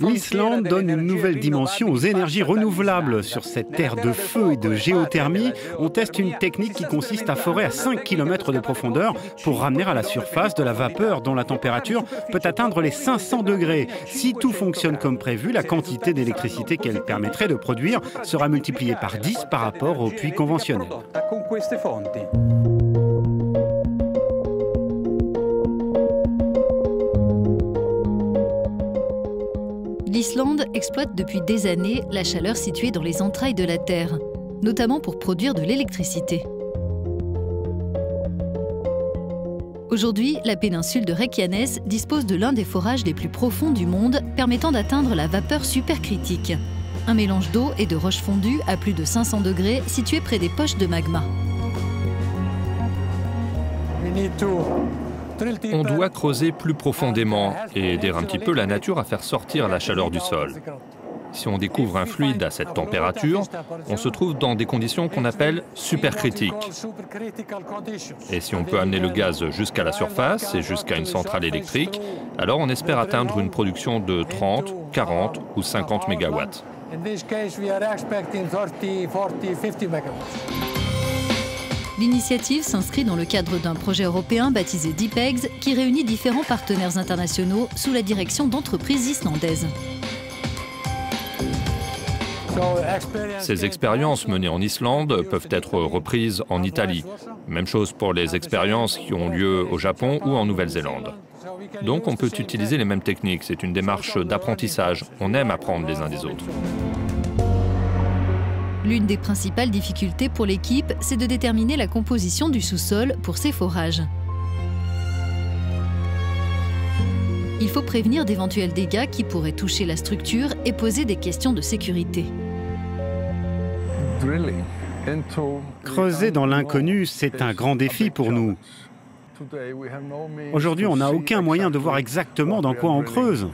L'Islande donne une nouvelle dimension aux énergies renouvelables. Sur cette terre de feu et de géothermie, on teste une technique qui consiste à forer à 5 km de profondeur pour ramener à la surface de la vapeur dont la température peut atteindre les 500 degrés. Si tout fonctionne comme prévu, la quantité d'électricité qu'elle permettrait de produire sera multipliée par 10 par rapport aux puits conventionnels. L'Islande exploite depuis des années la chaleur située dans les entrailles de la Terre, notamment pour produire de l'électricité. Aujourd'hui, la péninsule de Reykjanes dispose de l'un des forages les plus profonds du monde, permettant d'atteindre la vapeur supercritique. Un mélange d'eau et de roches fondues à plus de 500 degrés situé près des poches de magma. On doit creuser plus profondément et aider un petit peu la nature à faire sortir la chaleur du sol. Si on découvre un fluide à cette température, on se trouve dans des conditions qu'on appelle supercritiques. Et si on peut amener le gaz jusqu'à la surface et jusqu'à une centrale électrique, alors on espère atteindre une production de 30, 40 ou 50 mégawatts. L'initiative s'inscrit dans le cadre d'un projet européen baptisé DeepEx qui réunit différents partenaires internationaux sous la direction d'entreprises islandaises. Ces expériences menées en Islande peuvent être reprises en Italie. Même chose pour les expériences qui ont lieu au Japon ou en Nouvelle-Zélande. Donc on peut utiliser les mêmes techniques, c'est une démarche d'apprentissage. On aime apprendre les uns des autres. L'une des principales difficultés pour l'équipe, c'est de déterminer la composition du sous-sol pour ces forages. Il faut prévenir d'éventuels dégâts qui pourraient toucher la structure et poser des questions de sécurité. Creuser dans l'inconnu, c'est un grand défi pour nous. Aujourd'hui, on n'a aucun moyen de voir exactement dans quoi on creuse.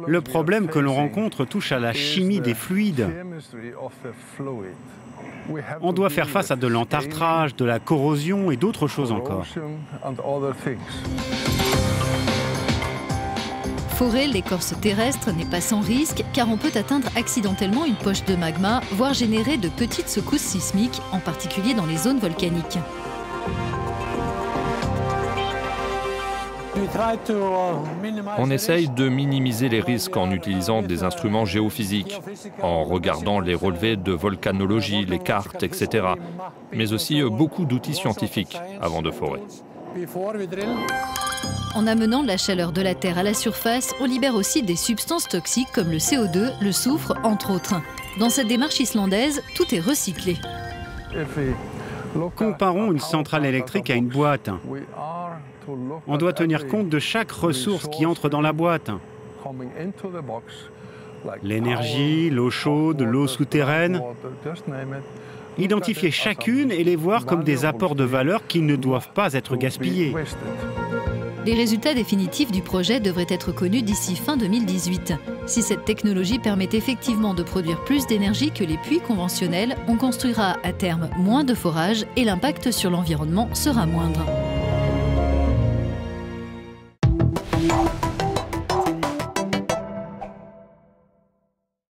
Le problème que l'on rencontre touche à la chimie des fluides. On doit faire face à de l'entartrage, de la corrosion et d'autres choses encore. Forer l'écorce terrestre n'est pas sans risque car on peut atteindre accidentellement une poche de magma, voire générer de petites secousses sismiques, en particulier dans les zones volcaniques. On essaye de minimiser les risques en utilisant des instruments géophysiques, en regardant les relevés de volcanologie, les cartes, etc. Mais aussi beaucoup d'outils scientifiques avant de forer. En amenant la chaleur de la Terre à la surface, on libère aussi des substances toxiques comme le CO2, le soufre, entre autres. Dans cette démarche islandaise, tout est recyclé. Comparons une centrale électrique à une boîte. On doit tenir compte de chaque ressource qui entre dans la boîte. L'énergie, l'eau chaude, l'eau souterraine. Identifier chacune et les voir comme des apports de valeur qui ne doivent pas être gaspillés. Les résultats définitifs du projet devraient être connus d'ici fin 2018. Si cette technologie permet effectivement de produire plus d'énergie que les puits conventionnels, on construira à terme moins de forages et l'impact sur l'environnement sera moindre.